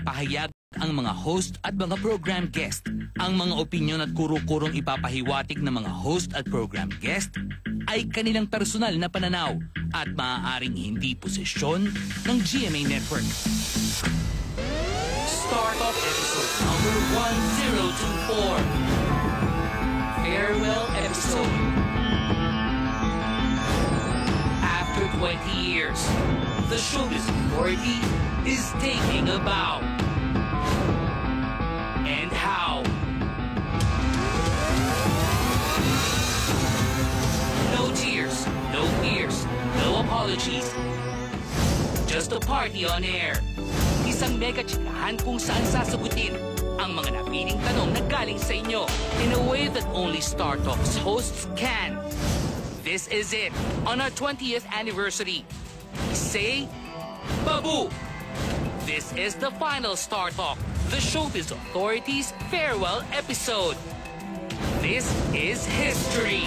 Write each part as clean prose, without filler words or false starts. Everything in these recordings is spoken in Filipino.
Pahayag ang mga host at mga program guest. Ang mga opinyon at kuro-kurong ipapahiwatig ng mga host at program guest ay kanilang personal na pananaw at maaaring hindi posisyon ng GMA Network. Start off episode number 1024. Farewell episode. After 20 years, the showbiz authority is taking a bow. And how? No tears, no fears, no apologies. Just a party on air. Isang mega chikahan kung saan sasagutin ang mga napiling tanong na galing sa inyo in a way that only Star Talk's hosts can. This is it on our 20th anniversary. Say, Babu! This is the final Star Talk, the Showbiz Authority's farewell episode. This is history.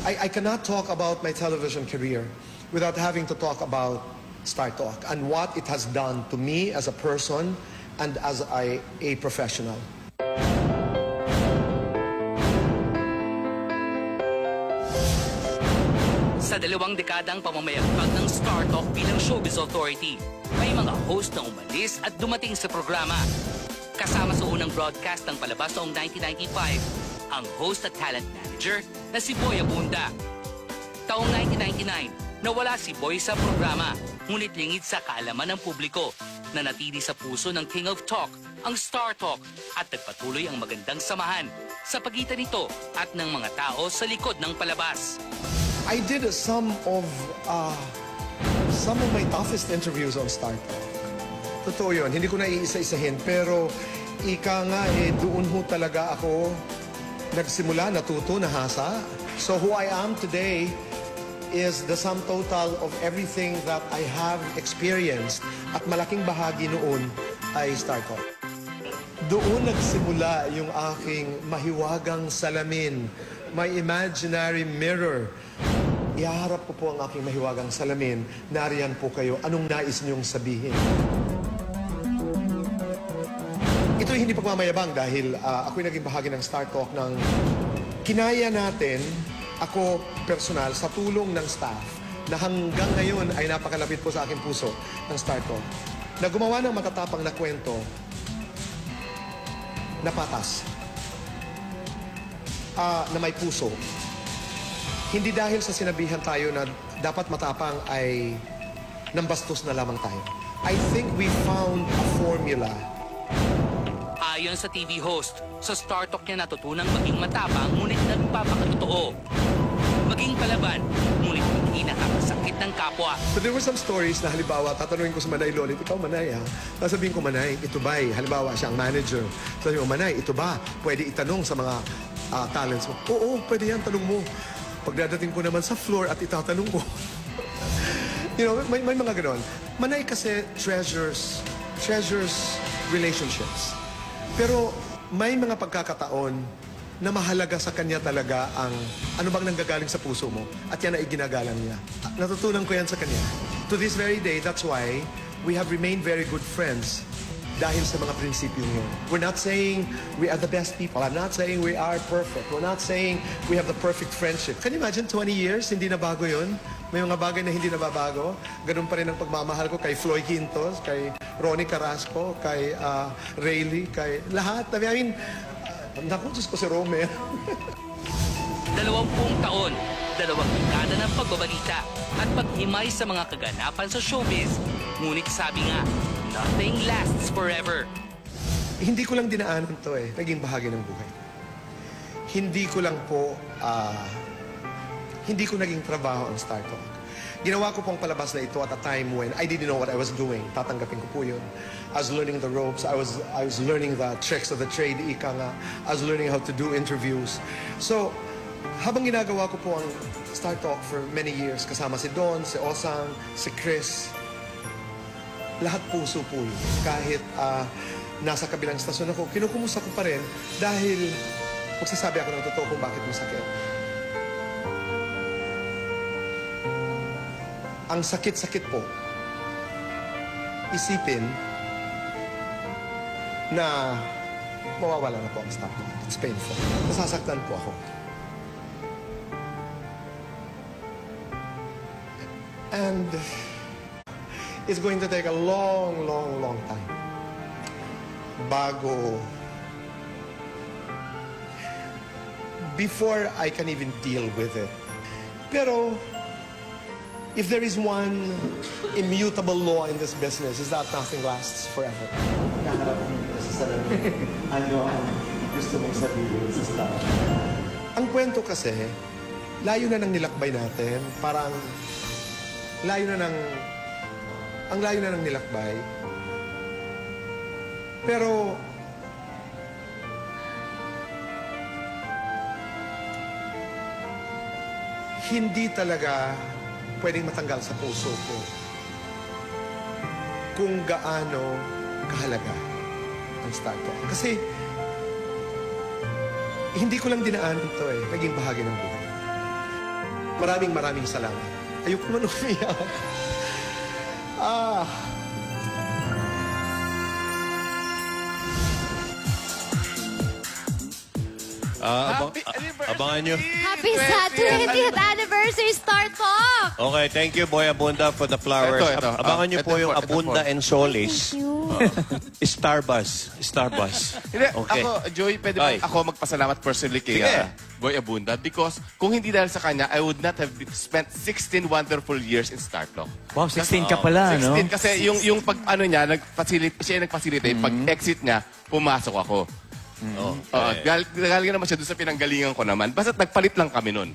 I cannot talk about my television career without having to talk about Star Talk and what it has done to me as a person and as a professional. Sa 2 dekadang pamamayagpag ng Star Talk bilang Showbiz Authority, may mga host na umalis at dumating sa programa. Kasama sa unang broadcast ng palabas noong 1995, ang host at talent manager na si Boy Abunda. Taong 1999, nawala si Boy sa programa, ngunit lingid sa kaalaman ng publiko na natili sa puso ng King of Talk, ang Star Talk, at nagpatuloy ang magandang samahan sa pagitan nito at ng mga tao sa likod ng palabas. I did some of my toughest interviews on Star Talk. Totoo yun, hindi ko na iisa-isahin, pero ika nga doon ho talaga ako nagsimula, natuto, nahasa. So who I am today is the sum total of everything that I have experienced at malaking bahagi noon ay Star Talk. Doon nagsimula yung aking mahiwagang salamin, my imaginary mirror. Ihaharap ko po ang aking mahiwagang salamin. Nariyan po kayo. Anong nais niyong sabihin? Ito'y hindi pagmamayabang dahil ako'y naging bahagi ng Star Talk ng kinaya natin, ako personal, sa tulong ng staff na hanggang ngayon ay napakalapit po sa aking puso ng Star Talk. Na gumawa ng matatapang na kwento na patas, na may puso. Hindi dahil sa sinabihan tayo na dapat matapang ay nambastos na lamang tayo. I think we found a formula. Ayon sa TV host, sa Star Talk niya natutunang maging matapang ngunit nagpapakatotoo. Maging palaban, ngunit hindi nakakasakit ng kapwa. But there were some stories na halimbawa, tatanungin ko sa Manay Lolit, ikaw Manay ha? Sasabihin ko Manay, ito ba'y, halimbawa siya ang manager. Sasabihin ko Manay, ito ba? Pwede itanong sa mga talents mo. Oo, pwede yan, tanong mo. Pagdadating ko naman sa floor at itatanong ko. You know, may mga ganon. Manay kasi treasures relationships. Pero may mga pagkakataon na mahalaga sa kanya talaga ang ano bang nanggagaling sa puso mo at yan ay ginagalang niya. Natutunan ko yan sa kanya. To this very day, that's why we have remained very good friends dahil sa mga prinsipyo yun. We're not saying we are the best people. I'm not saying we are perfect. We're not saying we have the perfect friendship. Can you imagine 20 years, hindi na bago yun? May mga bagay na hindi nababago. Ganun pa rin ang pagmamahal ko kay Floyd Quintos, kay Ronnie Carrasco, kay Rayleigh, kay lahat. I mean, naku, Diyos ko si Romer. 20 taon, 2 dekada ng pagbabalita at paghimay sa mga kaganapan sa showbiz. Ngunit sabi nga, nothing lasts forever. Hindi ko lang dinaanan to naging bahagi ng buhay. Hindi ko lang po, hindi ko naging trabaho ang Star Talk. Ginawa ko pong palabas na ito at a time when I didn't know what I was doing. Tatanggapin ko po yun. I was learning the ropes. I was learning the tricks of the trade, ika nga. I was learning how to do interviews. So, habang ginagawa ko po ang Star Talk for many years, kasama si Don, si Osang, si Chris, lahat puso po yun. Kahit nasa kabilang stasyon ako, kinukumusta ko pa rin dahil magsasabi ako ng totoo kung bakit masakit. ang sakit-sakit po, isipin na mawawala na po ang startup. It's painful. Nasasaktan po ako. And it's going to take a long, long, long time before I can even deal with it. Pero if there is one immutable law in this business, is that nothing lasts forever. Naharap mo sa sarili. Ano ang gusto mong sabihin sa staff? Ang kwento kasi, layo na ng nilakbay natin. Parang layo na ng nilakbay. Pero hindi talaga pwedeng matanggal sa puso ko kung gaano kahalaga ang startup. Kasi hindi ko lang dinaanan ito eh. Naging bahagi ng buhay. Maraming salamat. Ayoko naman umiyak. Abangan nyo. Happy 20th anniversary, Star Talk! Okay, thank you, Boy Abunda, for the flowers. Ito. Abangan nyo Ito po yung ito Abunda po. and Solis. Thank you. Starbuzz. Hindi, Okay. ako, Joey, pwede Ay. ba ako magpasalamat personally kay Sige. Boy Abunda? Because kung hindi dahil sa kanya, I would not have spent 16 wonderful years in StarTalk. Wow, 16 ka pala, no? 16 kasi yung pag ano niya, siya yung nag-facilitate. Pag exit niya, pumasok ako. Galing naman siya doon sa pinanggalingan ko naman. Basta't nagpalit lang kami nun.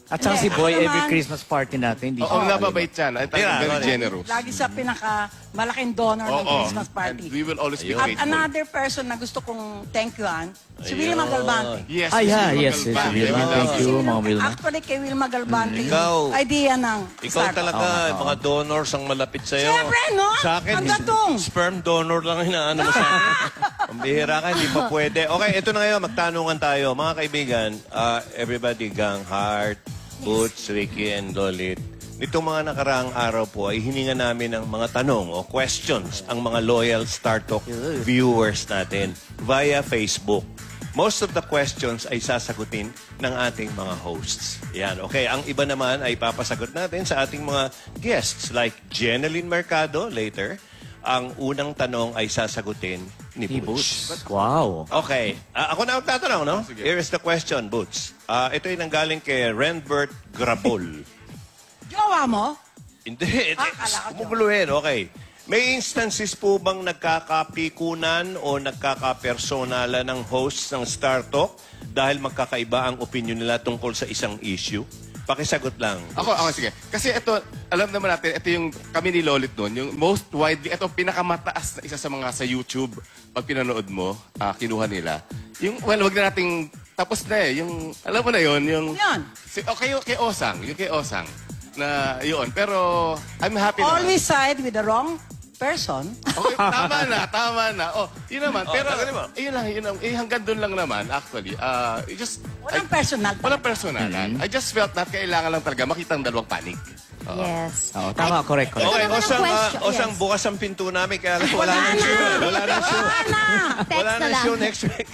At saka si Boy, Ako every naman. Christmas party natin, hindi Oo, siya nababait siya. Ay, talagang very generous. Lagi sa pinakamalaking donor ng Oo. Christmas party. And we will always be At grateful. another person na gusto kong thank you-an, si Wilma Galvante. Yes, Ah, yeah, Wilma yes, Galvante. Wilma. Thank you, Ma'am Wilma. Actually, kay Wilma Galvante, Ikaw. idea ng Ikaw startup. talaga, mga donors ang malapit sa'yo. Siyempre, no? Sa akin, Ang gatong. sperm donor lang hinaano mo sa akin. Ang bihira ka, hindi pa pwede. Okay, ito na ngayon, magtanungan tayo. Mga kaibigan, everybody, Gang, Heart, Boots, Ricky, and Lolit. Nitong mga nakaraang araw po ay hininga namin ng mga tanong o questions ang mga loyal StarTalk viewers natin via Facebook. Most of the questions ay sasagutin ng ating mga hosts. Yan, okay. Ang iba naman ay papasagot natin sa ating mga guests like Jeneline Mercado later. Ang unang tanong ay sasagutin ni Boots. Wow. Okay. Ako na ang tatanong, no? Here is the question, Boots. Ito ay nanggaling kay Renbert Grabol. Jowa mo? Hindi. Akala ko Kumuguluhin. Okay. May instances po bang nagkakapikunan o nagkakapersonala ng hosts ng StarTalk dahil magkakaiba ang opinion nila tungkol sa isang issue? Pakisagot lang. Ako, sige. Kasi ito, alam naman natin, ito yung kami ni Lolit noon, yung most widely, ito pinakamataas na isa sa mga sa YouTube, pag pinanood mo, kinuha nila. Yung, well, wag na nating, tapos na eh, yung, alam mo na yun, yung... Yan. Kay Osang, yung kay Osang, na yun. Pero, I'm happy na. Always side with the wrong person. Okay, tama na. Oh, yun naman. Pero, tama. yun lang. Hanggang doon lang naman, actually. Walang personal. Walang personalan. I just felt na kailangan lang talaga makita ang dalawang panig. Yes. Oo, tama, correct. Ito Okay, naman ang question. Osang, Yes. bukas ang pinto namin, kaya wala nang show. Wala nang show. Text Wala na nang lang. show next week.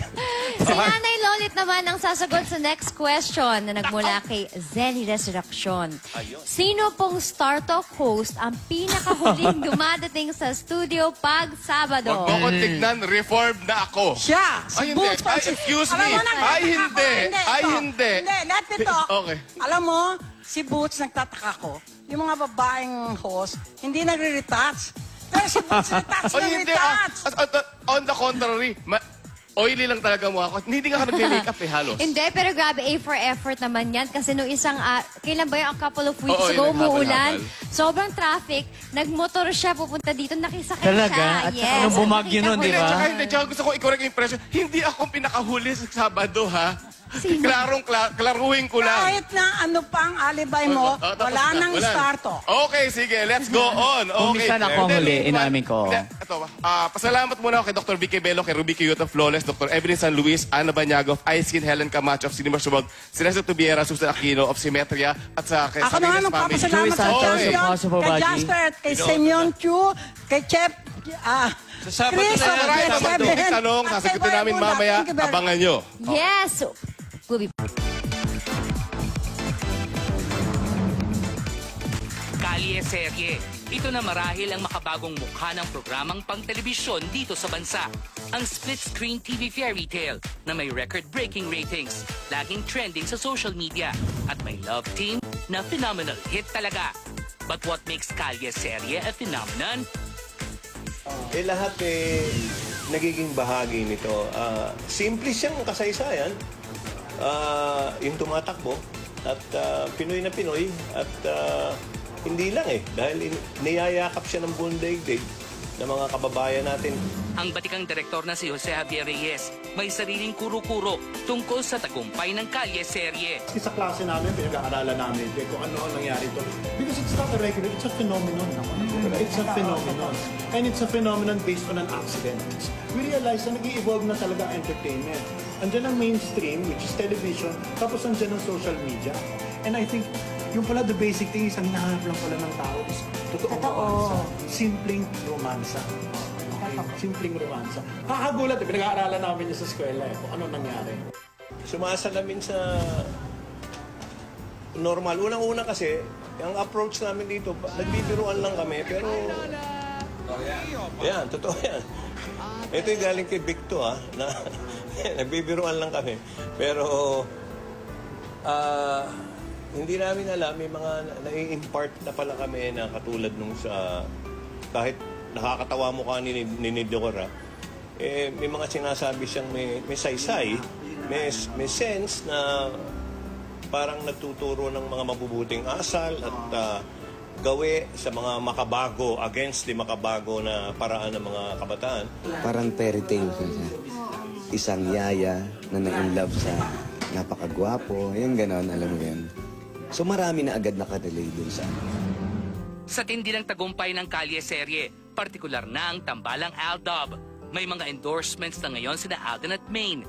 Si Nanay Lolit naman ang sasagot sa next question na nagmula kay Zenny Resurrection. Sino pong StarTalk host ang pinakahuling dumadating sa studio pag Sabado? Huwag mo ko tignan, reformed na ako. Siya, si Ay, hindi. Boots. Ay, excuse Alam me. mo, Ay, hindi. Ay, ito. hindi. Hindi, let me talk. Okay. Alam mo, si Boots, nagtataka ko, yung mga babaeng host, hindi nagre-retouch. Pero si Boots, retouch Ay, na hindi. retouch. On the contrary, oily lang talaga mukha ko. Hindi nga ako nag-makeup eh, halos. Hindi, pero grabe, A for effort naman yan. Kasi nung isang, kailan ba yung a couple of weeks Oo, ago, yung umuulan. naghabal-habal. Sobrang traffic. Nagmotor siya, pupunta dito, nakisakay Talaga? siya. At saka nung bumagyo nun, Nakita di ko ba? yun. Tsaka gusto ko i-correct yung impression. Hindi ako pinakahuli sa Sabado, ha? Sino? Klaruhin ko lang. Kahit na ano pang alibay mo, Tapos wala na, nang starto. Okay, sige, let's go on. Okay. Minsan ako ang huli, inamin ko. Ito, pasalamat muna ako kay Dr. Vicky Bello, kay Ruby Kiyot of Flawless, Dr. Evelyn San Luis, Ana Banyag of Ice Skin, Helen Camacho of Cinema Subag, Celeste Tubiera, Susan Aquino of Symmetria, at sa kay Ako naman Salinas Family. magpapasalamat sa Santos, champion, Kosovo kay Baji. Jasper, kay Semyon Chu, kay Chef, Sa Sabado Chris, na yan. Maraming Chef naman Seven, tanong, at sasagutin kay namin Boy Abunda. mamaya, Thank you very much. abangan nyo. Yes! We'll be Kalye Serye. Ito na marahil ang makabagong mukha ng programang pang-telebisyon dito sa bansa. Ang split-screen TV fairy tale na may record-breaking ratings, laging trending sa social media, at may love team na phenomenal hit talaga. But what makes Kalye Serye a phenomenon? Lahat nagiging bahagi nito. Simple siyang kasaysayan. Yung tumatakbo at Pinoy na Pinoy at hindi lang dahil niyayakap siya ng buong daigdig ng mga kababayan natin. Ang batikang direktor na si Jose Javier Reyes may sariling kuro-kuro tungkol sa tagumpay ng Kalye Serye. Sa klase namin, pinag-aaralan namin kung ano ang nangyari ito. Because it's not a regular, it's a phenomenon. It's a phenomenon. And it's a phenomenon based on an accident. We realize na nag-i-evolve na talaga ang entertainment. Andiyan ang mainstream, which is television, tapos andiyan ang social media. And I think, yung pala the basic thing is ang hinahanap lang pala ng tao is totoong romansa. Simpleng romansa. Okay? Simpleng romansa. Kakagulat, pinag-aaralan namin niya sa eskwela kung ano nangyari. Sumasalamin sa normal. Unang-una kasi, ang approach namin dito, nagbibiruan lang kami, pero... Yan, totoo yan. Ito yung galing kay Victo, na nagbibiruan lang kami. Pero... hindi namin alam, may mga nai-impart na pala kami na katulad nung sa, kahit nakakatawa mukha ni Deora, may mga sinasabi siyang may saysay, may sense na parang nagtuturo ng mga mabubuting asal at gawi sa mga makabago, against the makabago na paraan ng mga kabataan. Parang fairy tale siya. Isang yaya na na-inlove sa napakagwapo, yung ganon, alam mo yan. So marami na agad nakarelay dun sa Sa tindi ng tagumpay ng Kalye Serye, partikular na ang tambalang Aldab. May mga endorsements na ngayon sina Alden at Maine.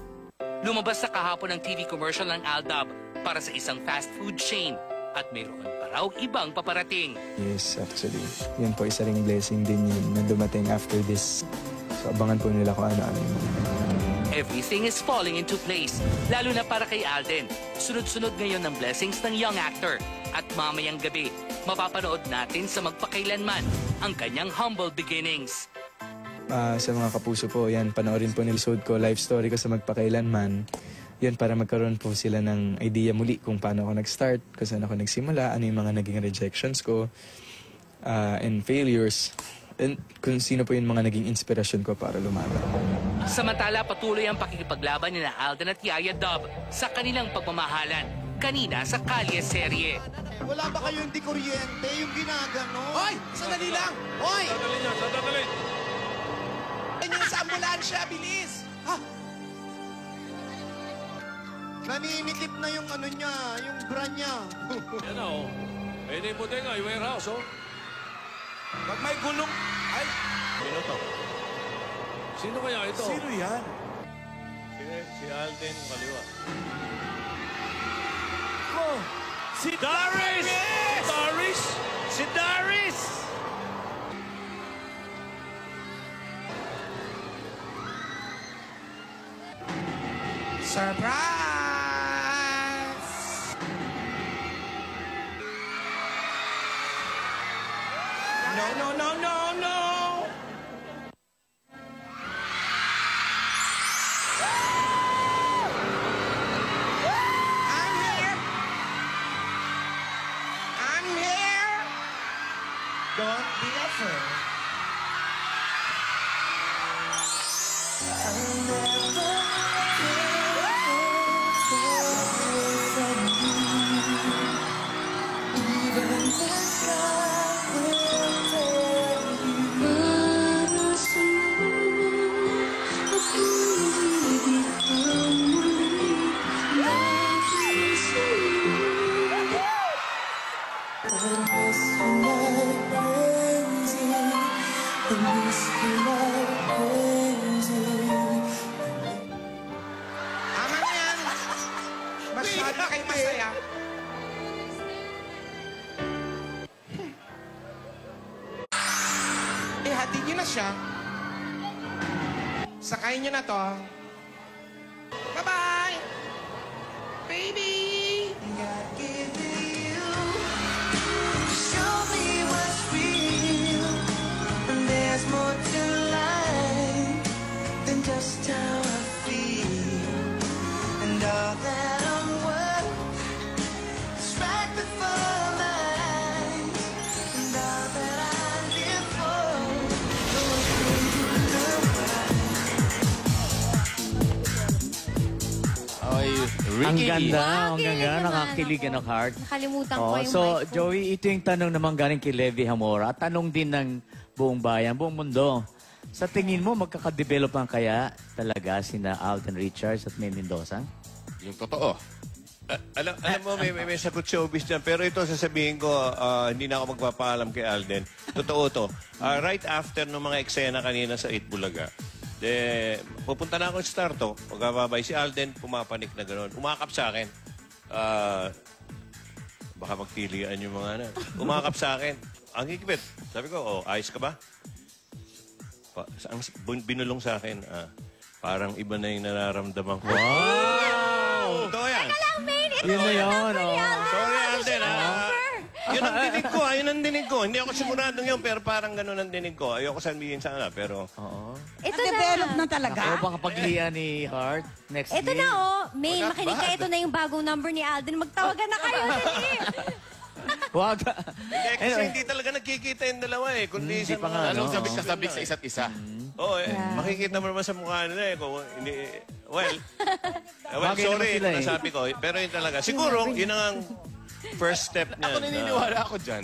Lumabas sa kahapon ng TV commercial ng Aldab para sa isang fast food chain at mayroon pa raw ibang paparating. Yes, actually. Yan po, isa ring blessing din yun na dumating after this. So abangan po nila kung ano-ano yung Everything is falling into place, lalo na para kay Alden. Sunod-sunod ngayon ng blessings ng young actor. At mamayang gabi, mapapanood natin sa magpakailanman ang kanyang humble beginnings. Sa mga kapuso po, yan, panoorin po episode ko, life story ko sa magpakailanman. Yan, para magkaroon po sila ng idea muli kung paano ako nag-start, kung saan ako nagsimula, ano yung mga naging rejections ko, and failures. And kung sino po yung mga naging inspirasyon ko para lumaban. Samantala, patuloy ang pakikipaglaban ni Alden at Yaya Dub sa kanilang pagmamahalan. Kanina sa Kalye Serye. Wala ba kayo hindi kuryente? Yung ginagano? Hoy! Sandali lang! Hoy! Sandali lang, sandali! Ganyan sa ambulansya, bilis! Ha? Naninikip na yung ano niya, yung bra niya. Yan na, oh. Pwede po tayo nga, yung warehouse, oh. Pag may gulong... Ay! Sino to? Sino kaya ito? Sino yan? Si Alden, kaliwa. Oh! Si Daris! Yes! Daris! Si Daris! Surprise! No, no, no, no, no! I'm here! I'm here! Don't be afraid. Tama na yan. Masyado na kayo masaya. Hatid niyo na siya. Sakayin niyo na to. Bye-bye! Baby! God give you. Show me what's real. And there's more to life than just how I feel. And all that I'm worth is right before my eyes. And all that I live for. Ang Ricky. ganda, ang Kilig ganda, naman nakakilig ako. ang heart. Nakalimutan ko Oh, yung so, mic ko. Joey, ito yung tanong naman galing kay Levi Hamora. Tanong din ng buong bayan, buong mundo. Sa tingin mo, magkakadevelop ang kaya talaga sina Alden Richards at May Mendoza? Yung totoo. Alam mo, may sagot showbiz dyan. Pero ito, sasabihin ko, hindi na ako magpapaalam kay Alden. Totoo to. Right after ng mga eksena kanina sa 8 Bulaga, pupunta na ako sa Starto. Pagkababay si Alden, pumapanik na gano'n. Umakap sa akin. Baka magtilian yung mga ano. Umakap sa akin. Ang higpit. Sabi ko, ayos ka ba? Ang binulong sa akin, parang iba na yung nararamdaman ko. Wow! Totoo yan. Teka lang, Main. Ito Yun na yung yun, number ni oh. Alden. Sorry, Ano Alden. siya number? Yun ang dinig ko, yun ang dinig ko. Hindi ako siguradong yun, pero parang ganun ang dinig ko. Ayoko sabihin sana, pero... Oo. Ito Na-develop na. na talaga. Ako baka paglian ni Heart next Ito year. na, oh. Main, makinig ka. Ito na yung bagong number ni Alden. Magtawagan na kayo. Dali. Wag. Hindi, kasi hindi talaga nagkikita yung dalawa eh. Kundi sa pa mga... nga, Anong no? sabik-sabik sa isa't isa? Oo, makikita mo naman sa mukha nila eh. Kung, hindi, well, Bagay naman sorry, sila eh. nasabi ko. Pero yun talaga. Siguro, yun ang first step niya. Ako naniniwala ako dyan.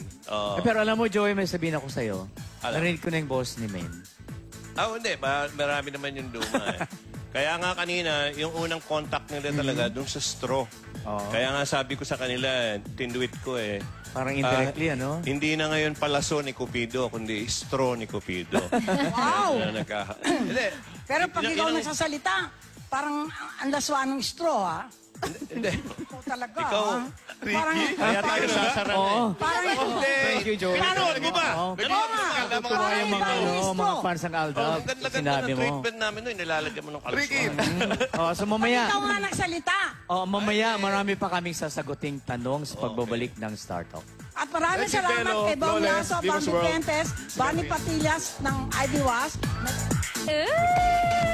Pero alam mo, Joey, may sabihin ako sa'yo. Alam. Narinig ko na yung boss ni Main. Hindi. Marami naman yung luma eh. Kaya nga kanina, yung unang contact nila talaga dun sa straw. Kaya nga sabi ko sa kanila, tinduit ko eh. Parang indirectly, ano? Hindi na ngayon palaso ni Cupido, kundi straw ni Cupido. Wow! Hindi. Pero pag ikaw Yun ang- nagsasalita, parang ang laswa ng straw, ha? Hindi. Ikaw talaga, Ikaw, ha? Parang, Kaya tayo sasara na eh. parang Thank you, Joey. Pinanood mo ba? Oo. Pinanood mo ba? Tutuwa yung mga, mga fans ng Aldab. Ang ganda-ganda Sinabi ng mo. treatment namin nun. Nilalagyan mo ng kalusuan. So mamaya, ikaw nga nagsalita. mamaya marami pa kaming sasaguting tanong sa pagbabalik ng Star Talk. At maraming Thank you, salamat Belo, kay Bong Flawless, Lasso, Divas Bambi World. Kentes, Bani Patillas ng Ivy Was.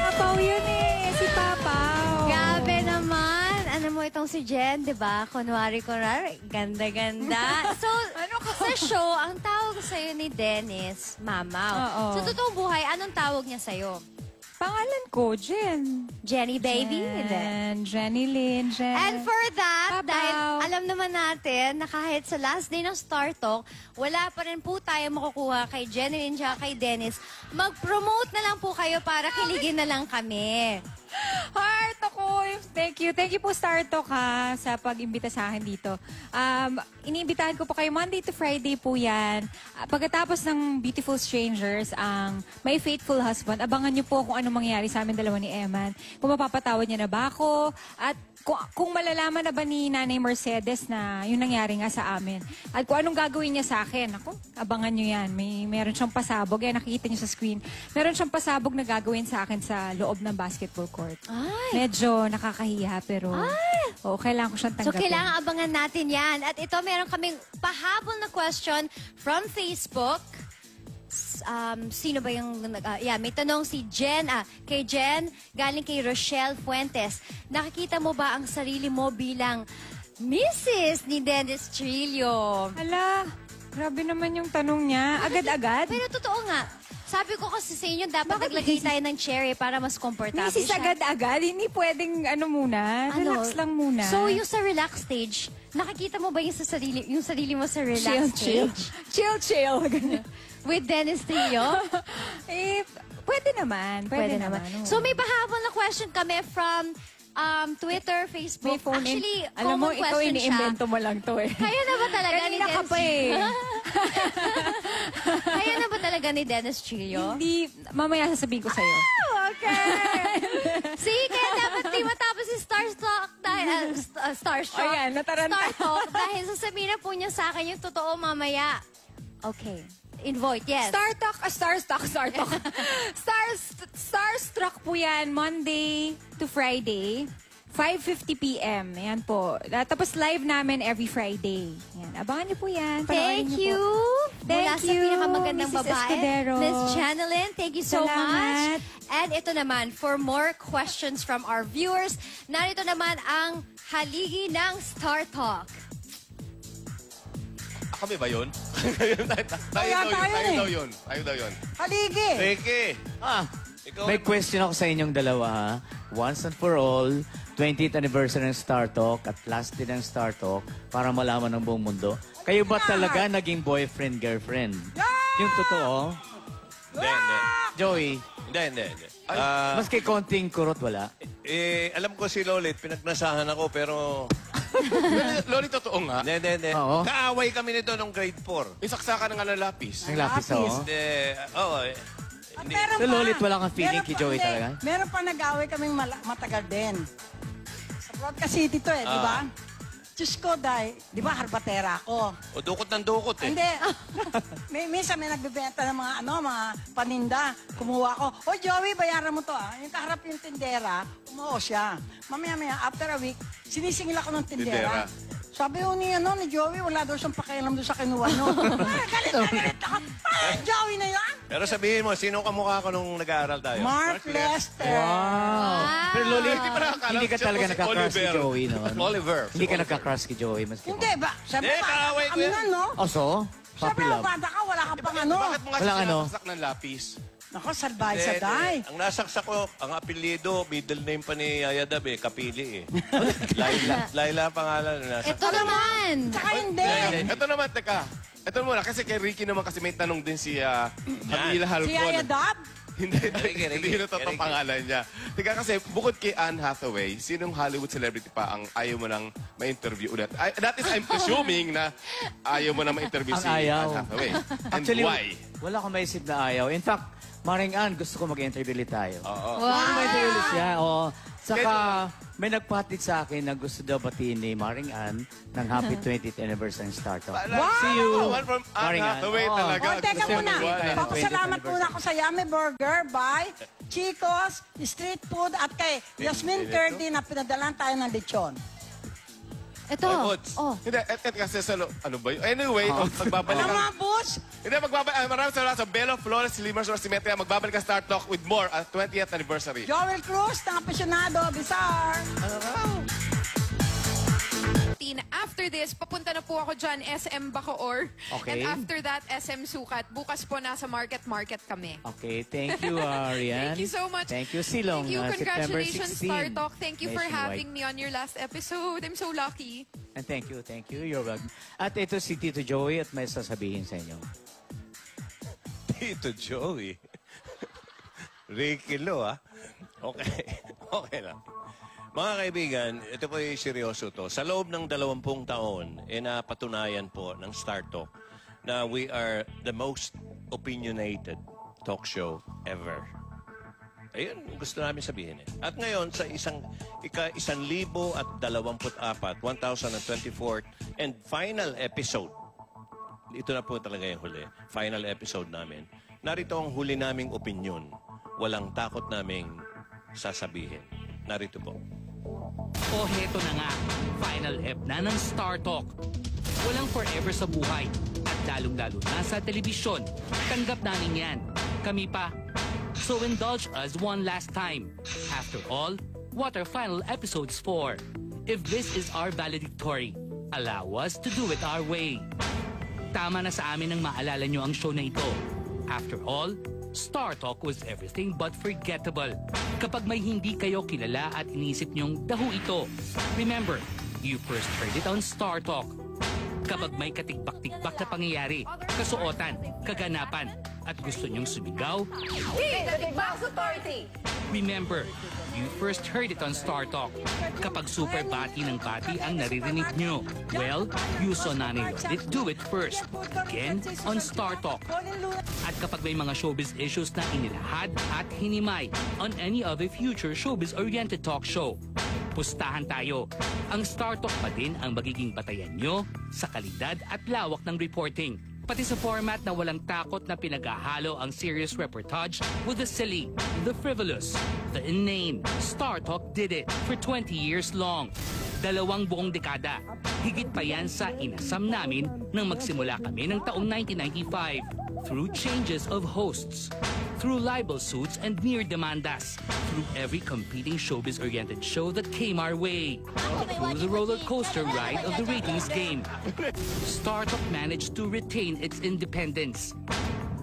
Papaw yun eh. Si Papaw. Grabe naman. Ano mo itong si Jen, di ba? Kunwari, ganda-ganda. So, sa show, ang tawag sa'yo ni Dennis, Mamaw. Oo. Sa totoong buhay, anong tawag niya sa'yo? Pangalan ko, Jen. Jenny Baby? Jenny Lynn, Jen. And for that, Papaw. dahil alam naman natin na kahit sa last day ng Star Talk, wala pa rin po tayo makukuha kay Jenny Lynn at kay Dennis. Mag-promote na lang po kayo para kiligin na lang kami. Heart ako. Thank you. Thank you po, Star Talk, ha, sa pag-imbita sa akin dito. Iniimbitahan ko po kayo Monday to Friday po yan. Pagkatapos ng Beautiful Strangers, ang My Faithful Husband, abangan niyo po kung anong mangyayari sa amin dalawa ni Eman. Kung mapapatawad niya na ba ako, at kung malalaman na ba ni Nanay Mercedes na yung nangyari nga sa amin. At kung anong gagawin niya sa akin. Ako, abangan niyo yan. Meron siyang pasabog. Yan, nakikita niyo sa screen. Meron siyang pasabog na gagawin sa akin sa loob ng basketball court. Ay! Medyo nakakahiya, pero kailangan ko siyang So, tanggapin. kailangan abangan natin yan. At ito, meron kaming pahabol na question from Facebook. Sino ba yung... may tanong si Jen. Kay Jen, galing kay Rochelle Fuentes. Nakikita mo ba ang sarili mo bilang Mrs. ni Dennis Trillo? Hala, grabe naman yung tanong niya. Agad-agad? Pero totoo nga. Sabi ko kasi sa inyo, dapat naglagay tayo ng cherry para mas komportable Mrs. siya. agad-agad? Hindi pwedeng muna. Relax lang muna. So, yung sa relax stage, nakikita mo ba yung sarili mo sa relax stage? Chill. Ganyan. With Dennis Trillo? Pwede naman. Pwede naman. So, may pahabol na question kami from Twitter, Facebook. May phone in. Actually, Alam mo, common ikaw question iniimbento siya. mo lang to eh. Kaya na ba talaga Kanina ni ka Dennis? pa eh. Kaya na ba talaga talaga ni Dennis Chillo? Hindi, mamaya sasabihin ko sa'yo. Okay. See, kaya dapat di matapos si Starstruck dahil, Starstruck. Oh, yan, nataranta. Starstruck dahil sasabihin na po niya sa akin yung totoo mamaya. Okay. Invite, yes. Starstruck po yan, Monday to Friday, 5:50 p.m. Yan po. Tapos live namin every Friday. Yan. Abangan niyo po yan. Panoorin Thank niyo you. po. Thank Mula sa you, pinakamagandang Mrs. babae, Escudero. Miss Chanelyn, thank you so Salamat. much. And ito naman, for more questions from our viewers, narito naman ang haligi ng Star Talk. Kami ba yun? Tayo daw yun. Haligi! Ricky! May question ako sa inyong dalawa, ha? Once and for all, 20th anniversary ng Star Talk at last din ng Star Talk para malaman ng buong mundo. Kayo ba talaga naging boyfriend-girlfriend? Yung totoo? Hindi. Joey? Hindi. Maski konting kurot, wala? Alam ko si Lolit, pinagnasahan ako, pero... Lolit, totoo nga. Hindi. Oo. Kaaway kami nito nung grade 4. Isaksakan ng lapis. Ang lapis, oo. Hindi. Meron So, pa. Lolit, wala kang feeling kay Joey hindi. talaga? Meron pa nag-away kaming matagal din. Sa Broadcast City to di ba? Diyos ko, di ba, harbatera ako. O dukot ng dukot eh. Hindi. Minsan may nagbebenta ng mga paninda. Kumuha ko. O, Joey, bayaran mo to Yung kaharap yung tindera, umuho siya. Mamaya, after a week, sinisingil ako ng tindera. Sabi ko ni Joey, wala daw siyang pakialam doon sa kinuha nyo. Galit ako. Joey na yan. Pero sabihin mo, sino kamukha ko nung nag-aaral tayo? Mark Lester. Wow! Pero Lolit, hindi ka talaga nakakrush kay Joey noon. Oliver. Hindi ka nakakrush kay Joey. Hindi ba? Sabi Hindi, ba? kaaway ko Kami yan. nga, no? Oh, so? Sabi Puppy mo, love. bata ka, wala ka pang Bakit mo nga Walang siya ano? sinasaksak ng lapis? Ako, salbay Hindi. saday. Ang nasaksak ko, ang apelyido, middle name pa ni Yaya Dab Kapili eh. Laila pangalan. Ito naman. Tsaka hindi. Ito naman, teka. Ito muna, kasi kay Ricky naman kasi may tanong din si Camila Halcon. Si Yaya Dab? Hindi na totoong pangalan niya. Teka kasi, bukod kay Anne Hathaway, sinong Hollywood celebrity pa ang ayaw mo nang ma-interview ulit? That is, I'm assuming na ayaw mo na ma-interview si Anne Hathaway. And Actually, why? wala akong maisip na ayaw. In fact, Maring Ann, gusto ko mag-interview ulit tayo. Oo. Mag-interview ulit siya. Oo. Saka, may nagpahatid sa akin na gusto daw batiin ni Maring Ann ng happy 20th anniversary ng Star Talk. See you, One from Anne Maring Ann. Hathaway Oo. talaga. Teka Gusto muna. mo naman. Papasalamat muna ako sa Yummy Burger by Chico's Street Food at kay Yasmin Curdy na pinadalan tayo ng lechon. Ito. Hindi, kasi ano ba yun? Anyway, magbabalik Ano mga boss? Hindi, maraming salamat sa Bella Flores, Limers, or Simetria. Magbabalik ang Star Talk with more at 20th anniversary. Joel Cruz, ng apesyonado, Bizarre. After this, papunta na po ako dyan, SM Bacoor. Okay. And after that, SM Sukat. Bukas po nasa Market kami. Okay, thank you, Rian. Thank you so much. Thank you, Silong. Thank you. September Congratulations, 16. Star Talk. Thank you for Nationwide. having me on your last episode. I'm so lucky. And thank you. You're welcome. At ito si Tito Joey at may sasabihin sa inyo. Tito Joey. Ricky Lo, Okay lang. Mga kaibigan, ito po yung seryoso to. Sa loob ng 20 taon, napatunayan po ng Star Talk na we are the most opinionated talk show ever. Ayun, gusto namin sabihin eh. At ngayon, sa 1,024th, 1,024th, and final episode, ito na po talaga yung huli, final episode namin. Narito ang huli naming opinion. Walang takot naming sasabihin. Narito po. O heto na nga, final ep na ng Star Talk. Walang forever sa buhay. At lalong-lalo na sa telebisyon. Tanggap namin yan. Kami pa. So indulge us one last time. After all, what are final episodes for? If this is our valedictory, allow us to do it our way. Tama na sa amin ang maalala nyo ang show na ito. After all, Star Talk was everything but forgettable. Kapag may hindi kayo kilala at inisip nyong daho ito, remember, you first heard it on Star Talk. Kapag may katigbak-tigbak na pangyayari, kasuotan, kaganapan, at gusto niyong sumigaw, remember, you first heard it on Star Talk. Kapag super bati ng bati ang naririnig nyo, well, you saw Nanay Lolit do it first. Again, on Star Talk. At kapag may mga showbiz issues na inilahad at hinimay on any other future showbiz-oriented talk show, pustahan tayo. Ang Star Talk pa din ang magiging batayan nyo sa kalidad at lawak ng reporting. Pati sa format na walang takot na pinaghahalo ang serious reportage with the silly, the frivolous, the inane. Star Talk did it for 20 years long. 2 buong dekada. Higit pa yan sa inasam namin nang magsimula kami ng taong 1995. Through changes of hosts, through libel suits and near demandas, through every competing showbiz-oriented show that came our way, through the roller coaster ride of the ratings game, Star Talk managed to retain its independence.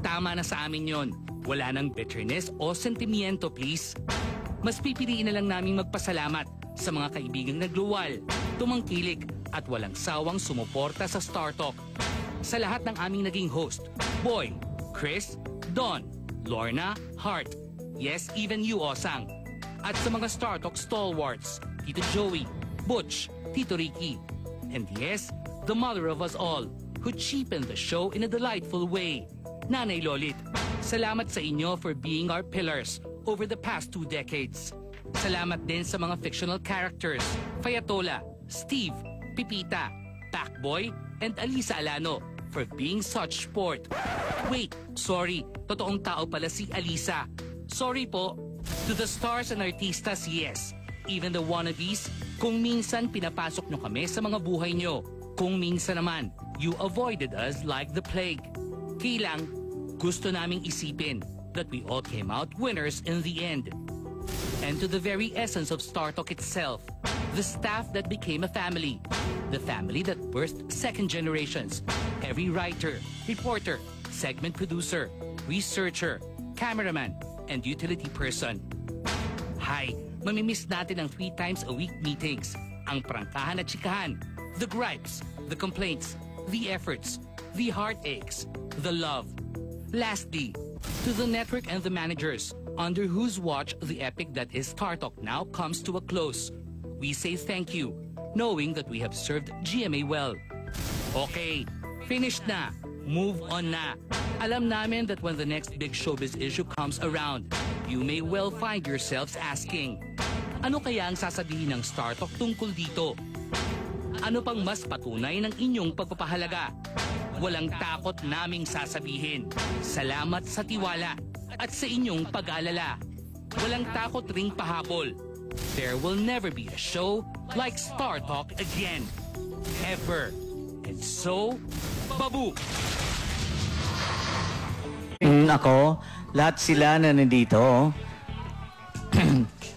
Tama na sa amin yon. Wala nang bitterness o sentimiento, please. Mas pipiliin na lang naming magpasalamat sa mga kaibigang nagluwal, tumangkilik at walang sawang sumuporta sa Star Talk. Sa lahat ng aming naging host, Boy, Chris, Don, Lorna, Hart, yes, even you, Osang. At sa mga Star Talk stalwarts, Tito Joey, Butch, Tito Ricky, and yes, the mother of us all, who cheapened the show in a delightful way, Nanay Lolit. Salamat sa inyo for being our pillars over the past 2 decades. Salamat din sa mga fictional characters, Fayatola, Steve, Pipita, Pacboy, and Alisa Alano for being such sport. Wait, sorry, totoong tao pala si Alisa. Sorry po. To the stars and artistas, yes. Even the wannabes, kung minsan pinapasok nyo kami sa mga buhay nyo. Kung minsan naman, you avoided us like the plague. Kailang, gusto naming isipin that we all came out winners in the end. And to the very essence of Star Talk itself, the staff that became a family, the family that birthed second generations, every writer, reporter, segment producer, researcher, cameraman, and utility person. Hi, mamimiss natin ang 3 times a week meetings, ang prangkahan at chikahan, the gripes, the complaints, the efforts, the heartaches, the love. Lastly, to the network and the managers, under whose watch the epic that is Star Talk now comes to a close. We say thank you, knowing that we have served GMA well. Okay, finished na. Move on na. Alam namin that when the next big showbiz issue comes around, you may well find yourselves asking, ano kaya ang sasabihin ng Star Talk tungkol dito? Ano pang mas patunay ng inyong pagpapahalaga? Walang takot naming sasabihin. Salamat sa tiwala at sa inyong pag-aalala. Walang takot ring pahabol. There will never be a show like Star Talk again. Ever. And so, babu! Ako, lahat sila na nandito,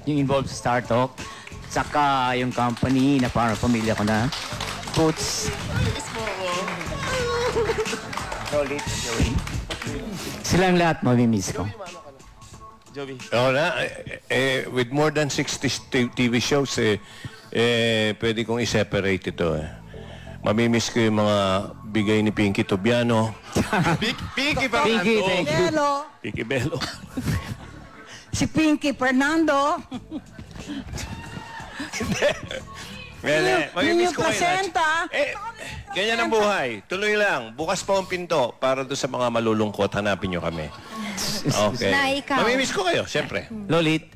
yung involved sa Star Talk, saka yung company na parang pamilya ko na, Puts, Lolit, Joey. Silang lahat mamimiss ko. Joey. Oo na, with more than 60 TV shows, pwede kong i-separate ito. Mamimiss ko yung mga bigay ni Pinky Tobiano. Pinky Pinky, thank you. Bello. Pinky Bello. Si Pinky Fernando. Mamimiss ko kayo. Placenta. Ganyan ang buhay. Tuloy lang. Bukas pa ang pinto para doon sa mga malulungkot. Hanapin nyo kami. Okay. Na ikaw. Mamimiss ko kayo, siyempre. Lolit.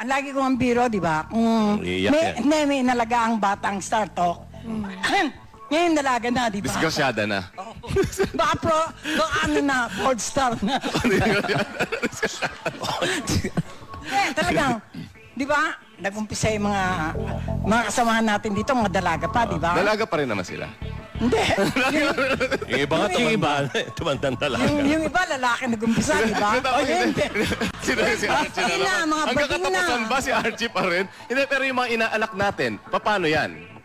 Ang lagi ko ang biro, di ba? Iyak yan. May nalaga ang batang Star Talk. Ngayon nalaga na, di ba? Disgrasyada na. Baka ano na, Ford Star na. Talagang, di ba? Nag-umpisa yung mga kasamahan natin dito, mga dalaga pa, di ba? Dalaga pa rin naman sila. Hindi. Yung iba nga tumandang talaga. Yung iba, lalaki nag-umpisa, di ba? O yun. Si Archie na naman. Hanggang katapusan ba si Archie pa rin? Hindi, pero yung mga inaalak natin, paano yan?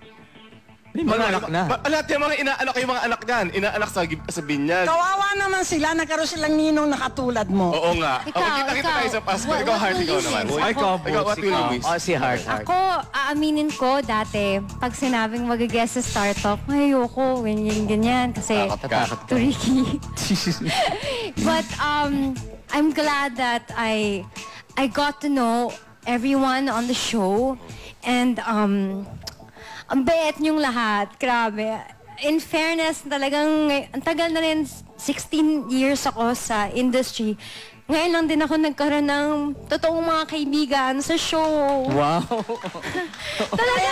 May mga anak na. Lahat yung mga inaanak yung mga anak niyan. Inaanak sa binyag. Kawawa naman sila, nagkaroon silang ninong na katulad mo. Oo nga. Kita tayo sa Pasko. Ikaw, Heart, ikaw naman. Ikaw, what will you wish? Si Heart. Ako, aaminin ko dati, pag sinabing mag-guest sa Star Talk, ayoko, ganyan, kasi too risky. But I'm glad that I got to know everyone on the show, and ang bait niyong lahat, grabe. In fairness, talagang, ang tagal na rin, 16 years ako sa industry. Ngayon lang din ako nagkaroon ng totoong mga kaibigan sa show. Wow! Talaga,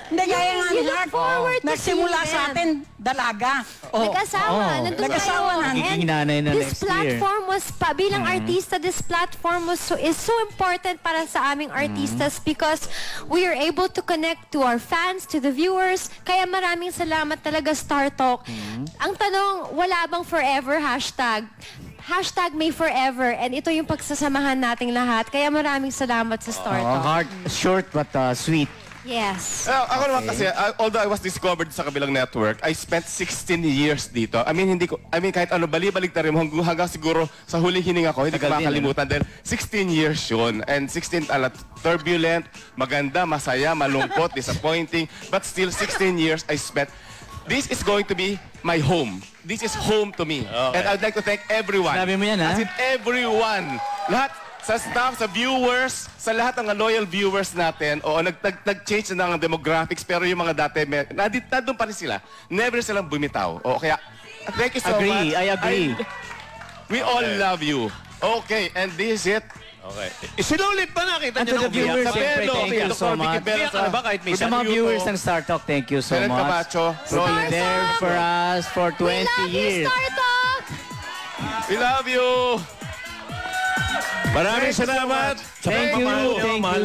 hindi gaya nga ni Heart. Nagsimula sa atin, dalaga. Nag-asawa. Nag-asawa na. Magiging nanay na This next year. platform was, bilang artista, this platform is so important para sa aming artistas because we are able to connect to our fans, to the viewers. Kaya maraming salamat talaga, Star Talk. Ang tanong, wala bang forever hashtag? Hashtag may forever, and ito yung pagsasamahan nating lahat. Kaya maraming salamat sa Star Talk. Heart, short but sweet. Yes. Ako naman kasi, although I was discovered sa kabilang network, I spent 16 years dito. I mean, kahit ano, bali-baligtarin mo, hanggang siguro sa huling hininga ko, hindi ko makakalimutan. Dahil 16 years yun. And 16, turbulent, maganda, masaya, malungkot, disappointing. But still, 16 years I spent. This is going to be my home. This is home to me. Okay. And I'd like to thank everyone. Sinabi mo yan, ha? As in everyone. Lahat, sa staff, sa viewers, sa lahat ng loyal viewers natin. Oo, nag-change na ng demographics, pero yung mga dati, nandun pa rin sila. Never silang bumitaw. O, kaya, thank you so much. I agree. We all love you. Okay, and this is it. Okay. Si Lolit pa nakita niyo And to the viewers, siyempre, thank you so much. Ano ba kahit may Sa mga viewers ng Star Talk, thank you so much. Camacho, for being there for us for 20 years. Star Talk! We love you! Maraming salamat. Thank you.